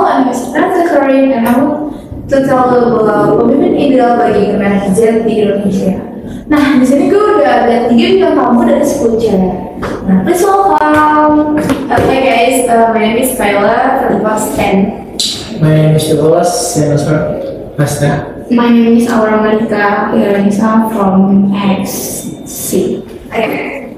Halo, I'm Miss Karin and I want to tell you bahwa pemimpin ideal bagi generasi Z di Indonesia. Nah, di sini gue udah ada 3 bintang tamu dari 10 cewek. Nah, please welcome. Okay guys, my name is Kyla from class 10. My name is Nicholas, and Hasna. My name is Aura Malika Iranisa from XC. Okay.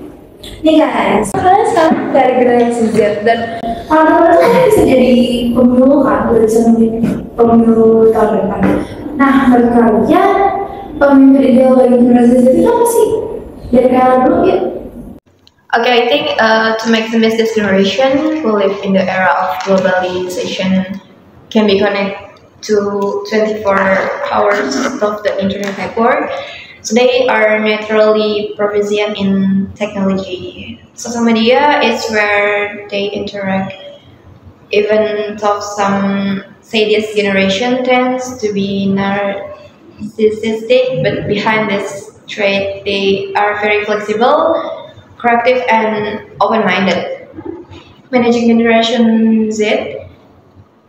Nih guys, kalian sekarang dari generasi Z dan orang-orang kan bisa jadi pemilu kan, udah bisa menjadi pemilu tahun depan. Nah, menurut kalian pemimpin ideal bagi generasi Z itu apa sih? Dari kalian dulu ya. Okay, I think to maximize this generation who live in the era of globalization can be connected to 24 hours of the internet network. So they are naturally proficient in technology. Social media is where they interact. Even though some say this generation tends to be narcissistic, but behind this trait, they are very flexible, creative, and open-minded. Managing Generation Z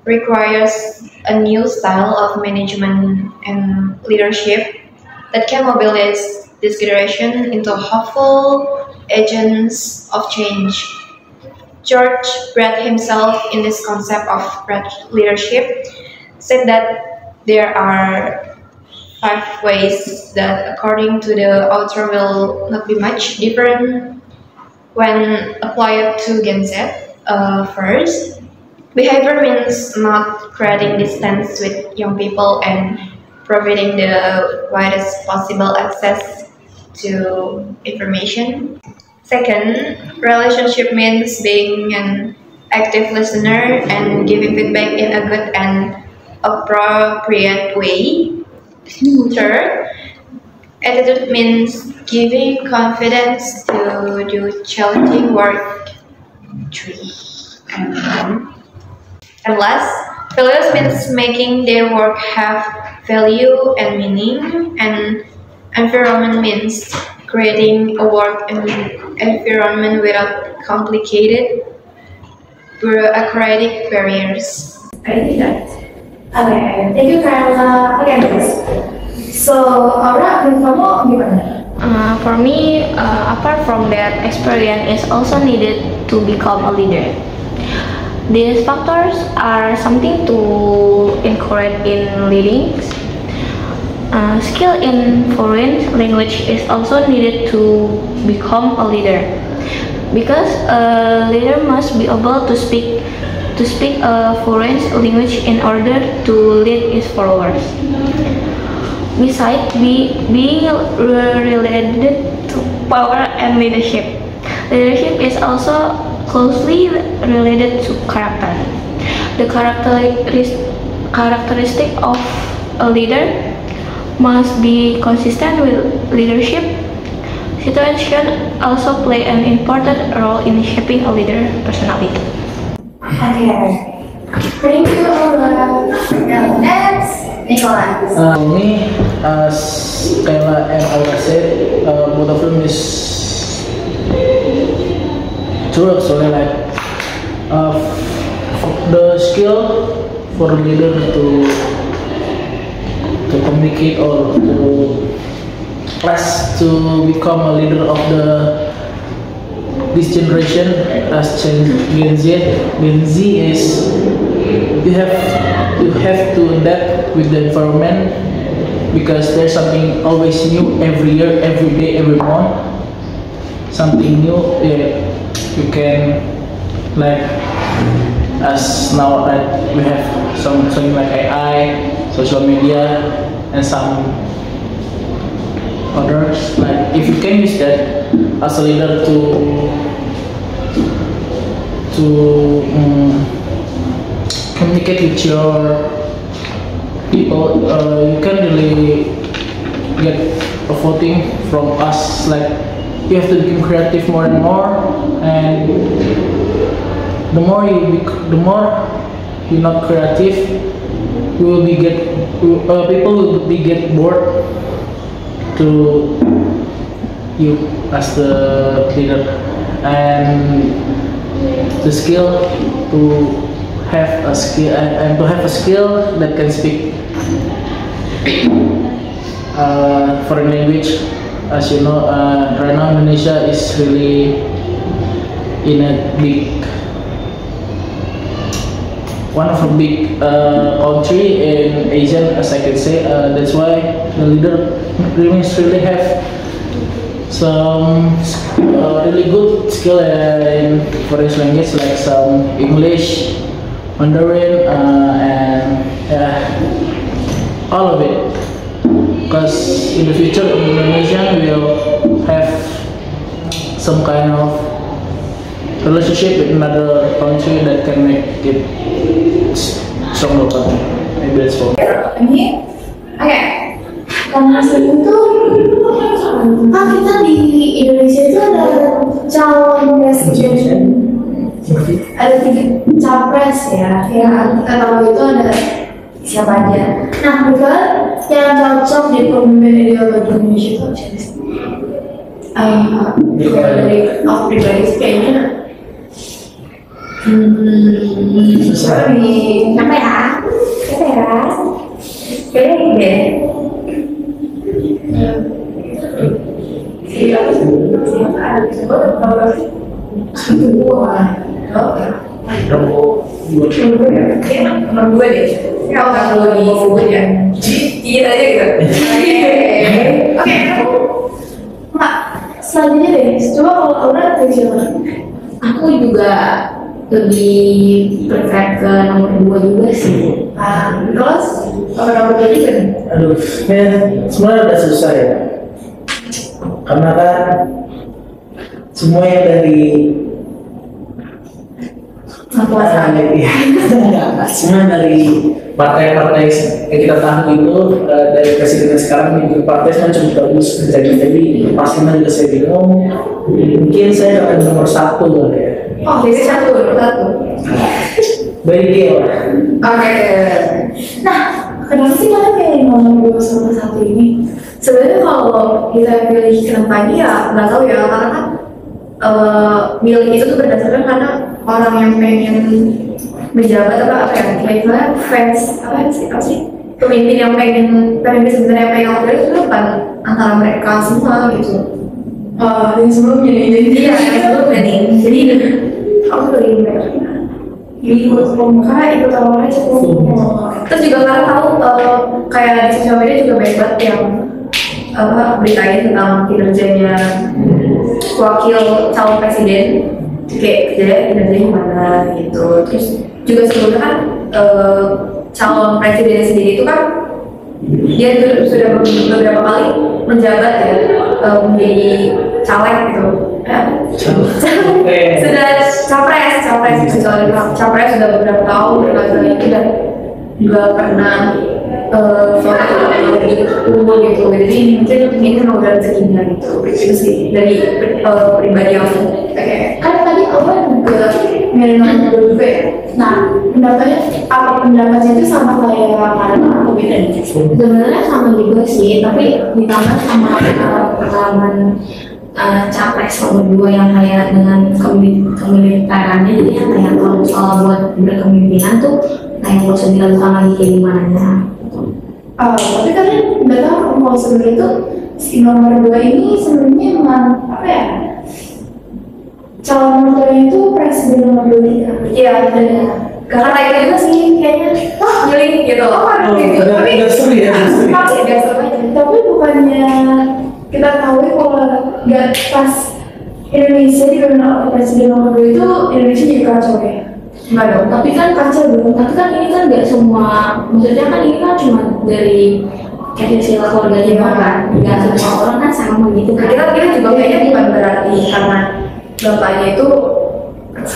requires a new style of management and leadership that can mobilize this generation into hopeful agents of change. George Brett himself, in this concept of Brett leadership, said that there are 5 ways that, according to the author, will not be much different when applied to Gen Z. First, behavior means not creating distance with young people and providing the widest possible access to information. Second, relationship means being an active listener and giving feedback in a good and appropriate way. Third, attitude means giving confidence to do challenging work. And last, values means making their work have value and meaning, and environment means creating a work environment without complicated bureaucratic barriers. I did that. Okay, thank you Carla. Okay guys. So, Aura, menurut kamu gimana? For me, apart from that, experience is also needed to become a leader. These factors are something to encourage in leading. Skill in foreign language is also needed to become a leader, because a leader must be able to speak a foreign language in order to lead his followers. Besides being related to power and leadership, leadership is also closely related to character. The characteristic of a leader must be consistent with leadership. Situation also play an important role in shaping a leader personality. Okay. Thank you, Aura. Now next, Nicholas. Me, as Kayla and Aura said, both of them is true. Actually, like the skill for a leader to communicate or to become a leader of this generation as Gen Z is you have to adapt with the environment, because there's something always new every year, every day, every month. Something new you can, like, as now that we have something like AI, social media, and some others. Like, if you can use that as a leader to communicate with your people, you can really get a voting from us. Like, you have to become creative more and more, and the more you're not creative, people will be get bored to you as the leader. And the skill to have a skill and to have a skill that can speak foreign language. As you know, right now Indonesia is really in a one of a big country in Asia, as I can say. That's why the leader really have some really good skill in foreign language like some English, Mandarin, and all of it. Because in the future Indonesia will have some kind of relationship with another country that can make it stronger country. Maybe that's all. Ini, oke. Karena itu, kita di Indonesia itu ada calon presiden, ada 3 capres ya. Yang kita tahu itu ada siapa aja. Nah, kebetulan yang cocok di pemimpin ideologi Indonesia itu siapa sih? Dari pribadi sih kayaknya. Siapa ya? Kayaknya ini deh. Siapa? Nomor 2 deh. Kalau nggak perlu disebut ya. Dikit aja gitu. Oke. Mbak, selanjutnya deh. Coba kalau Aura ke siapa? Aku juga lebih prefer ke nomor 2 juga sih. Terus nomor 2 juga nih? Aduh, sebenarnya udah susah ya. Karena kan semua yang dari semua dari partai-partai yang kita tahu itu dari presiden sekarang itu partai semua cukup bagus jadi pasti juga saya bingung. Mungkin saya akan nomor 1 lah ya. Oh, jadi nomor 1. Baik ya. Oke. Nah, kenapa sih kalian pilih nomor 2 sama 1 ini? Sebenarnya kalau kita pilih kenapa ini ya nggak tahu ya, karena kan milih itu tuh berdasarkan karena orang yang pengen menjabat apa ya, kayak fans apa sih pemimpin yang pemimpin sebenarnya yang pengen pilih itu kan antara mereka semua gitu. Yang sebelumnya nih, jadi yang sebelumnya nih, jadi aku pilih mereka. Ikut karena ikut awalnya cukup. Terus juga karena tahu kayak di sosial media juga banyak banget yang beritain tentang kinerjanya wakil calon presiden, kayak kinerjanya gimana gitu. Terus juga sebelumnya kan calon presiden sendiri itu kan dia sudah beberapa kali menjabat ya, menjadi caleg gitu. Sudah capres sudah beberapa tahun berkali-kali itu, dan juga pernah di umur gitu. Jadi mungkin ini memang udah rezekinya gitu. Itu sih dari pribadi aku. Kan tadi awal juga milih nomor 2 ya. Nah, pendapatnya itu sama kayak karena aku beda nih. Sebenarnya sama juga sih, tapi ditambah sama pengalaman capres nomor 2 yang kayak dengan kemiliterannya. Jadi yang kayak kalau soal buat berkepemimpinan tuh kayak nggak usah dilakukan lagi kayak gimana. Tapi kalian nggak tahu kalau sebenarnya itu si nomor 2 ini sebenarnya emang apa ya? Calon nomor 2 itu presiden nomor 2. Iya, dan karena itu juga sih kayaknya milih gitu. Tapi tapi bukannya kita tahu kalau nggak pas Indonesia dipimpin oleh presiden nomor 2 itu Indonesia jadi kacau ya. Enggak dong, tapi kan kacau dong. Tapi kan ini kan nggak semua, maksudnya kan ini kan cuma dari kayak sila keluarganya kan, nggak semua orang kan sama gitu. Kita juga kayaknya bukan berarti karena bapaknya itu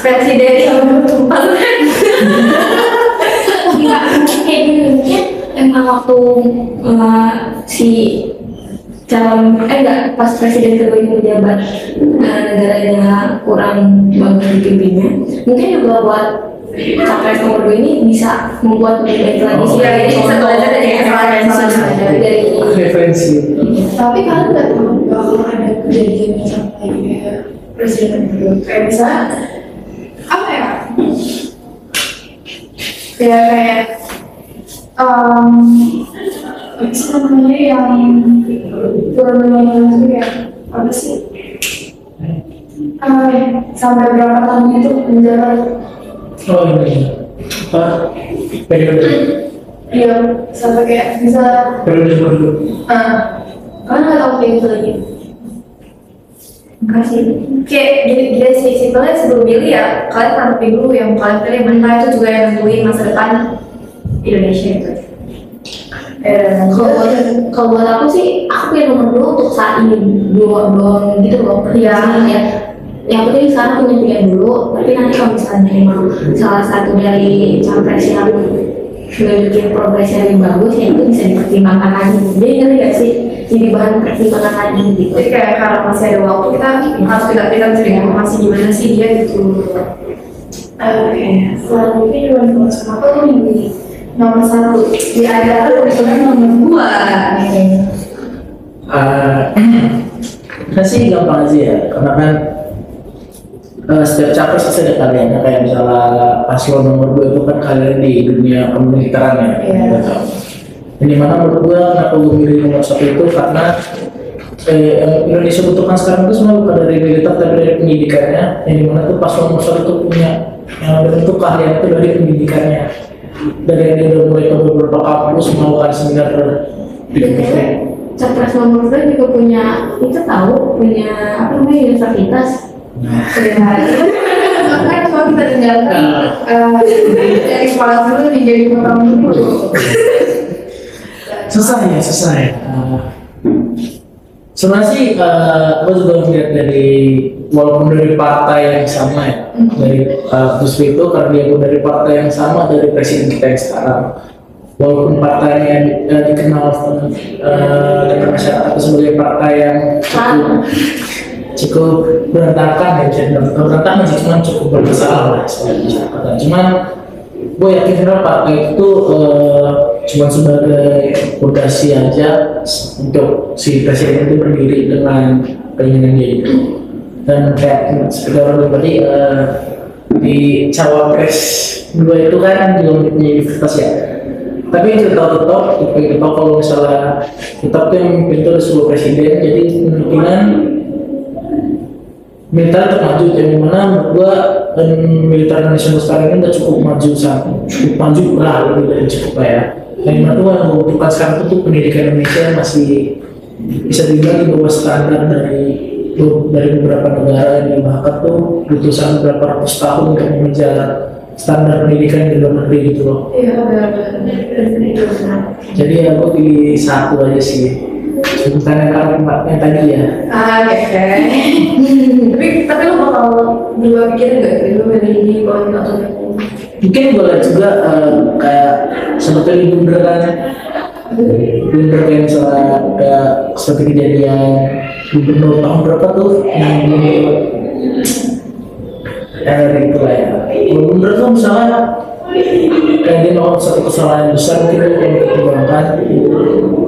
presiden sama tempat. Nggak kayak gini, mungkin emang waktu si calon enggak pas presiden kedua ini menjabat negaranya kurang bagus dipimpinnya, mungkin juga buat capres nomor 2 ini bisa membuat lebih baik lagi sih. Ya, jadi bisa belajar dari kesalahan dari referensi. Tapi kalian nggak tahu kalau ada kejadian yang sampai kayak presiden kedua, kayak bisa apa ya? Ya kayak apa sih namanya yang turun itu ya apa sih? Sampai berapa tahun itu penjara? Oh ini apa periode Iya, sampai kayak bisa. dulu. Kalian nggak tahu kayak gitu lagi? Enggak sih. Kayak gini sih, simpelnya sebelum milih ya, kalian tanggapin dulu yang kalian pilih mana itu juga yang nentuin masa depan Indonesia itu. Kalau buat aku sih, aku yang nomor 2 untuk saat ini doang gitu loh. Iya. Ya. Yang penting sekarang punya pilihan dulu, tapi nanti kalau misalnya emang salah satu dari capres yang menunjukin progres yang lebih bagus, ya itu bisa dipertimbangkan lagi. Jadi ngerti gak sih? Jadi bahan pertimbangan lagi gitu. Jadi kayak kalau masih ada waktu kita harus kita cari informasi gimana sih dia gitu. Oke, selanjutnya juga informasi apa tuh ini? Nomor 1 di ada sebenarnya nomor 2. Kan sih gampang aja ya, karena kan setiap capres pasti ada karyanya, kayak misalnya paslon nomor 2 itu kan karyanya di dunia pemiliteran ya. Iya. Ini mana menurut gue kenapa gue milih nomor 1 itu karena yang Indonesia butuhkan sekarang itu semua bukan dari militer tapi dari pendidikannya, yang dimana tuh paslon nomor 1 itu punya yang bentuk keahlian itu dari pendidikannya, dari yang dia udah mulai ke beberapa kampus melakukan seminar di kampusnya. Capres nomor 2 juga punya punya apa namanya universitas. Makanya kalau kita tinggalkan dari kepala dulu nih jadi orang dulu. Susah ya. Sebenarnya sih aku juga melihat dari walaupun dari partai yang sama ya, dari Gus itu karena dia pun dari partai yang sama dari presiden kita yang sekarang, walaupun partainya dikenal dengan masyarakat sebagai partai yang cukup berantakan ya, bisa dibilang berantakan sih, cuman cukup bermasalah lah sebagai masyarakat. Cuman gue yakin karena partai itu cuma sebagai fondasi aja untuk si presiden itu berdiri dengan keinginan dia itu. Dan kayak seperti orang tadi di cawapres 2 itu kan juga punya universitas ya. Tapi kita tahu kalau misalnya tetap tuh yang memimpin itu sebuah presiden, jadi kemungkinan militer untuk maju, yang dimana menurut gua militer Indonesia sekarang ini udah cukup maju lah, lebih dari cukup lah ya. Yang dimana tuh yang membutuhkan sekarang itu pendidikan Indonesia masih bisa dibilang di bawah standar dari beberapa negara yang bahkan tuh butuh sampai berapa ratus tahun untuk mengejar standar pendidikan di luar negeri gitu loh. Iya benar. Jadi ya gua pilih 1 aja sih. Bukan yang tadi ya. Oke. Tapi lo bakal berubah pikiran nggak? Lo milih ini kalau atau Mungkin gue lihat juga kayak sebetulnya blunder kayak misalnya kayak seperti kejadian gubernur tahun berapa tuh yang dari itu lah ya. Blunder tuh misalnya kayak dia melakukan satu kesalahan besar mungkin itu yang dipertimbangkan,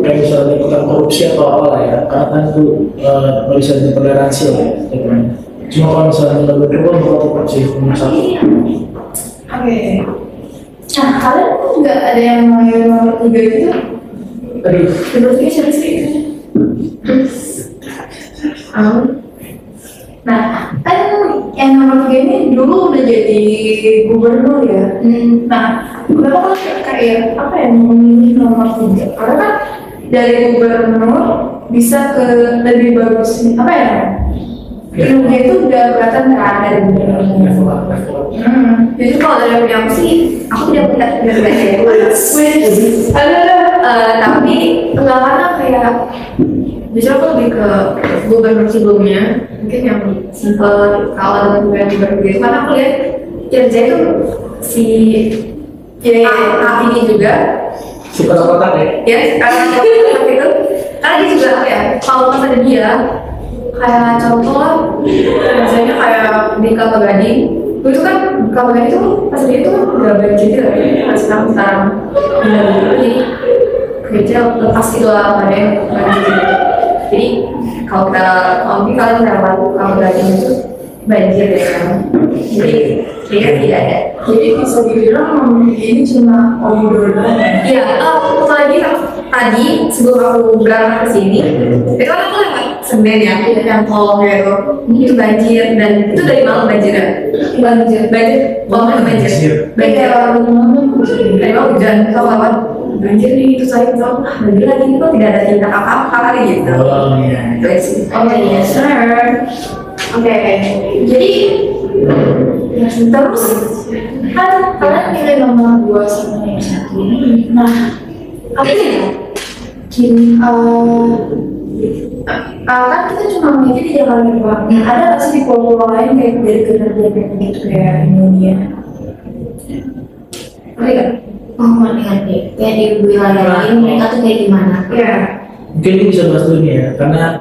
kayak misalnya ikutan korupsi atau apa lah ya, karena kan itu nggak bisa ditoleransi lah ya. Cuma kalau misalnya nggak berdua bakal tetap sih nomor 1. Oke. Nah, kalian nggak ada yang mau nomor 3 gitu? Aduh, Nomor 3 siapa sih? Nah, kan yang nomor 3 ini dulu udah jadi gubernur ya. Nah, kenapa kan kayak apa ya memilih nomor 3? Karena kan dari gubernur bisa ke lebih bagus apa ya? Ilmunya itu udah kelihatan kan dari gubernur. Jadi kalau dari aku sih, aku tidak punya tapi enggak karena kayak justru aku lebih ke gubernur sebelumnya, mungkin yang simple kalau dengan gubernur gitu. Karena aku lihat kerja itu si ini juga si kotak-kotak ya? Ya, karena itu karena dia juga apa ya, kalau pas ada dia kayak contoh misalnya kayak di Kelapa Gading itu kan Kelapa Gading itu pas dia itu udah banjir gitu kan sekarang jadi kerja lepas gitu lah pada banjir gitu. Jadi kalau mungkin kalian lewat Kelapa Gading itu banjir ya kan, jadi dia tidak ada Jadi bisa dibilang ini cuma omong doang. Iya, lagi tadi sebelum aku berangkat ke sini, itu kan aku lewat Senen ya, yang tol gitu. Itu banjir dan itu dari malam banjir ya. Banjir, malam banjir. Banjir dari malam hujan, tau kawan. Banjir nih, itu saya tahu, banjir lagi itu tidak ada tindak apa-apa gitu. Oh iya. Oke, yes sir. Oke, jadi terus kan kalian pilih nomor 2 sama yang 1 ini. Nah, apa ya? Kan kita cuma mikir di Jakarta doang. Ada nggak sih di pulau lain kayak dari kinerja gitu kayak Indonesia? Ada nggak? Oh, ngerti. Kayak di wilayah lain mereka tuh kayak gimana? Ya. Mungkin ini bisa bahas dulu nih ya, karena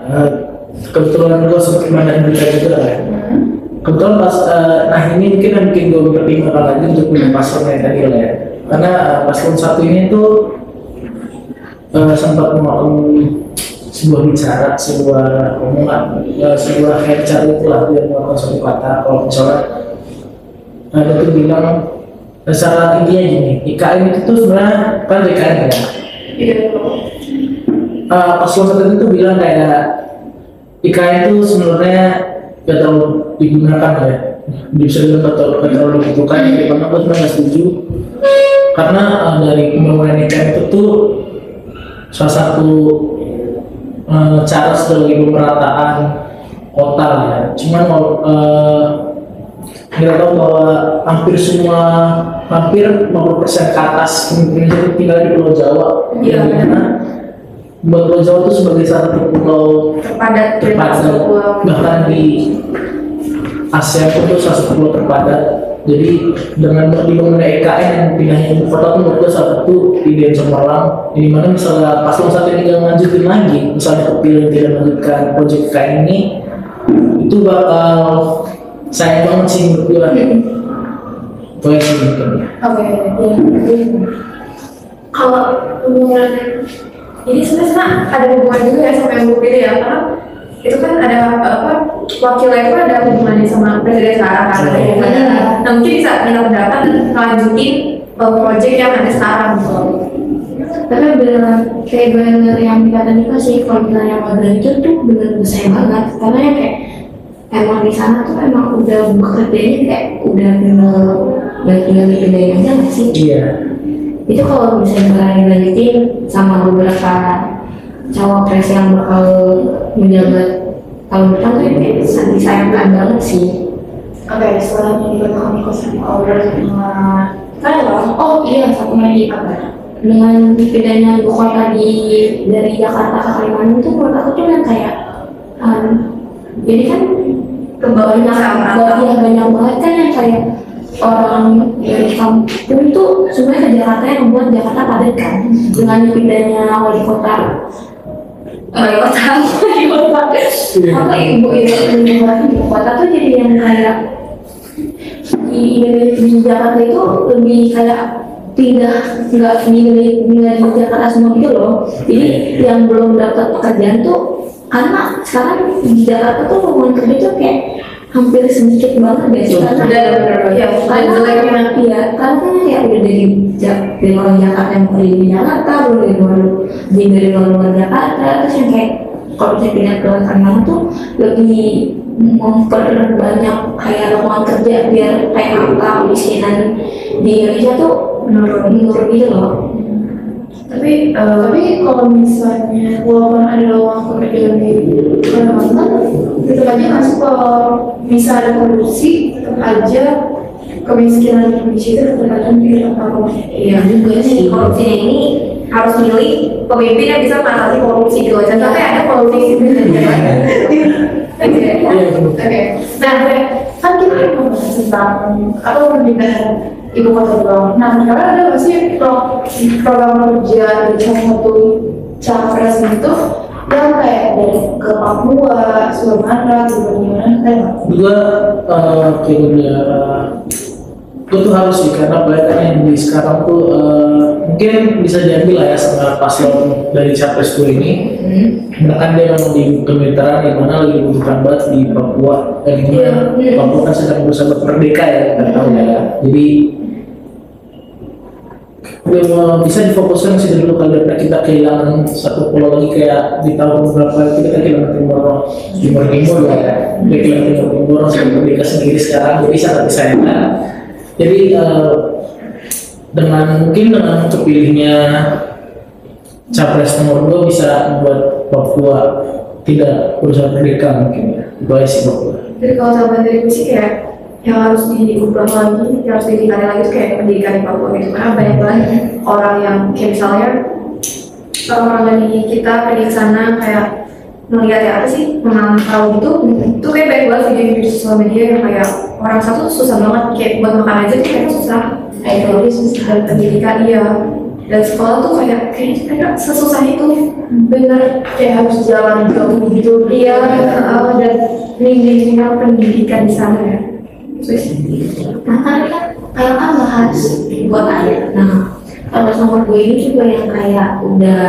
kebetulan gue sempat kemana berita juga ya. Kebetulan pas, nah ini mungkin yang bikin gue berpikiran lagi untuk punya paslon yang tadi lah ya. Karena paslon 1 ini tuh sempat melakukan sebuah bicara, sebuah omongan, sebuah headshot itu lah dia melakukan suatu kata. Kalau misalnya ada tuh bilang secara intinya gini, IKN itu tuh sebenarnya kan IKN ya. Iya. Paslon 1 itu bilang kayak IKN itu sebenarnya gak terlalu digunakan ya, bisa bilang gak terlalu dibutuhkan. Karena aku sebenarnya gak setuju, karena dari pembangunan IKN itu tuh salah satu cara sebagai pemerataan kota ya. Cuman kita tahu bahwa hampir 50% ke atas Indonesia itu tinggal di Pulau Jawa. Iya. Buat Pulau Jawa itu sebagai salah satu pulau terpadat, bahkan di Asia pun itu salah satu pulau terpadat. Jadi dengan dibangunnya IKN yang pindahnya ibu kota itu menurut gue salah satu ide yang cemerlang. Di mana misalnya paslon 1 ini nggak lanjutin lagi, misalnya kepilih tidak melanjutkan proyek IKN ini, itu bakal sayang banget sih menurut gue. Proyek ini kan. Oke, kalau hubungan ini sebenarnya ada hubungan juga ya sama yang gue pilih ya, karena itu kan ada wakilnya itu ada hubungannya sama presiden sekarang kan. Nah mungkin bisa minta pendapat dan melanjutin proyek yang ada sekarang gitu. Tapi beneran kayak bener yang dikata Niko sih, kalau misalnya Madrajur tuh bener sayang banget, karena ya kayak emang di sana tuh emang udah bekerjanya kayak udah tinggal dipindahin aja nggak sih? Iya. Itu kalau misalnya dilanjutin sama beberapa cawapres yang bakal menjabat tahun depan tuh kayak sangat disayangkan banget sih. Oke, setelahnya diberikan Niko sama Aurel sama Kayla. Oh iya, satu lagi apa? Dengan dipindahnya ibu kota dari Jakarta ke Kalimantan tuh menurut aku tuh kan kayak jadi kan banyak banget kan yang kayak orang dari kampung tuh sebenarnya ke Jakarta yang membuat Jakarta padat kan. Dengan dipindahnya wali kota apa ibu kota tuh jadi yang kayak di Jakarta itu lebih kayak nggak di Jakarta semua gitu loh. Jadi yang belum dapat pekerjaan tuh karena sekarang di Jakarta tuh lowongan kerja tuh kayak hampir sedikit banget deh sih, karena karena kayak udah dari orang Jakarta yang kerja di Jakarta, dari luar Jakarta, terus yang kayak kalau saya pindah ke Kalimantan tuh lebih memperbanyak kayak lowongan kerja biar kayak angka kemiskinan di Indonesia tuh menurun gitu loh. Tapi kalau misalnya walaupun ada lowongan pekerjaan di Kalimantan, tetap aja masuk kalau bisa ada korupsi, tetap aja kemiskinan di Indonesia itu tetap aja di apa-apa. Iya juga sih. Korupsi ini harus milih pemimpin yang bisa mengatasi korupsi gitu aja. Tapi ada korupsi itu Oke. Nah, kan kita membahas tentang pemindahan ibu kota doang. Nah, sekarang ada nggak sih program kerja di salah satu capres itu yang kayak dari ke Papua, Sumatera, gitu gimana? Juga kayak itu tuh harus sih, karena banyak yang di sekarang tuh mungkin bisa diambil lah ya sama paslon dari capres gue ini. Kan dia memang di kemiliteran yang mana lagi dibutuhkan banget di Papua, dan Papua kan sedang berusaha merdeka ya, kita tahu ya. Jadi bisa difokuskan sih dulu kalau kita kehilangan satu pulau lagi kayak di tahun berapa itu kita kehilangan timur lah ya, kita kehilangan timur sudah merdeka sendiri sekarang, jadi sangat disayangkan. Jadi mungkin dengan terpilihnya capres nomor 2 bisa membuat Papua tidak berusaha merdeka mungkin ya, itu aja sih Papua. Jadi kalau sama dari sih kayak yang harus diubah lagi, yang harus ditingkatkan lagi itu kayak pendidikan di Papua gitu, karena banyak banget orang yang kayak misalnya orang dari kita pergi ke sana kayak melihat ya apa sih, memantau gitu, itu kayak banyak banget video di sosial media yang kayak orang satu susah banget, kayak buat makan aja tuh kayak susah, kayak susah pendidikan dia. Dan sekolah tuh kayak sesusah itu, bener kayak harus jalan jauh gitu. Iya, dan minimal pendidikan di sana ya. Nah kan bahas buat air. Nah kalau nomor 2 ini juga yang kayak udah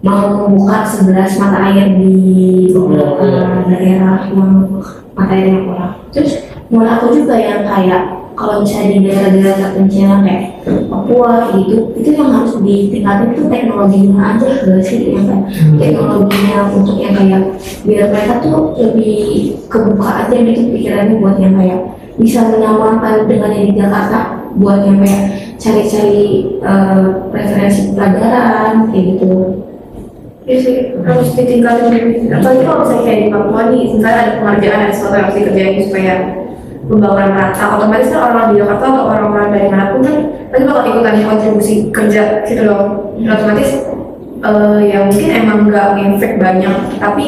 mau membuka 11 mata air di beberapa daerah yang mata air yang kurang. Terus menurut aku juga yang kayak kalau misalnya di daerah-daerah terpencil kayak Papua gitu, itu yang harus ditingkatin itu teknologinya aja gak sih, yang kayak teknologinya untuk yang kayak biar mereka tuh lebih kebuka aja gitu pikirannya buat yang kayak bisa menyamakan dengan yang di Jakarta, buat yang kayak cari-cari referensi pelajaran kayak gitu. Iya sih, harus ditingkatin. Apalagi kalau misalnya kayak di Papua nih, misalnya ada pengerjaan, ada sesuatu yang harus dikerjain supaya pembangunan merata, otomatis kan orang di Jakarta atau orang-orang dari manapun kan pasti bakal ikutan kontribusi kerja gitu loh. Otomatis ya mungkin emang nggak ngefek banyak, tapi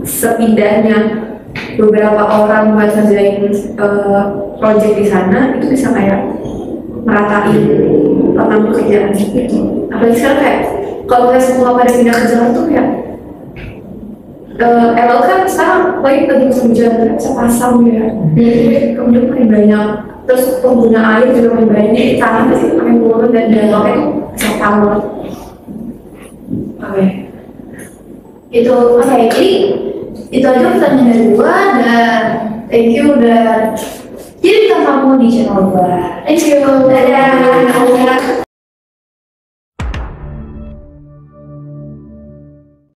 setidaknya beberapa orang buat ngerjain project di sana itu bisa kayak meratain lapangan pekerjaan gitu. Apalagi sekarang kayak kalau misalnya semua pada pindah ke Jakarta tuh kayak emang kan sekarang lagi musim hujan bisa pasang ya, kemudian makin banyak, terus pengguna air juga makin banyak, jadi tanah pasti makin turun dan dalamnya itu bisa tawar. Oke. Itu jadi itu aja pertanyaan dari gua, dan thank you udah jadi bintang tamu di channel gua. Thank you. Dadah.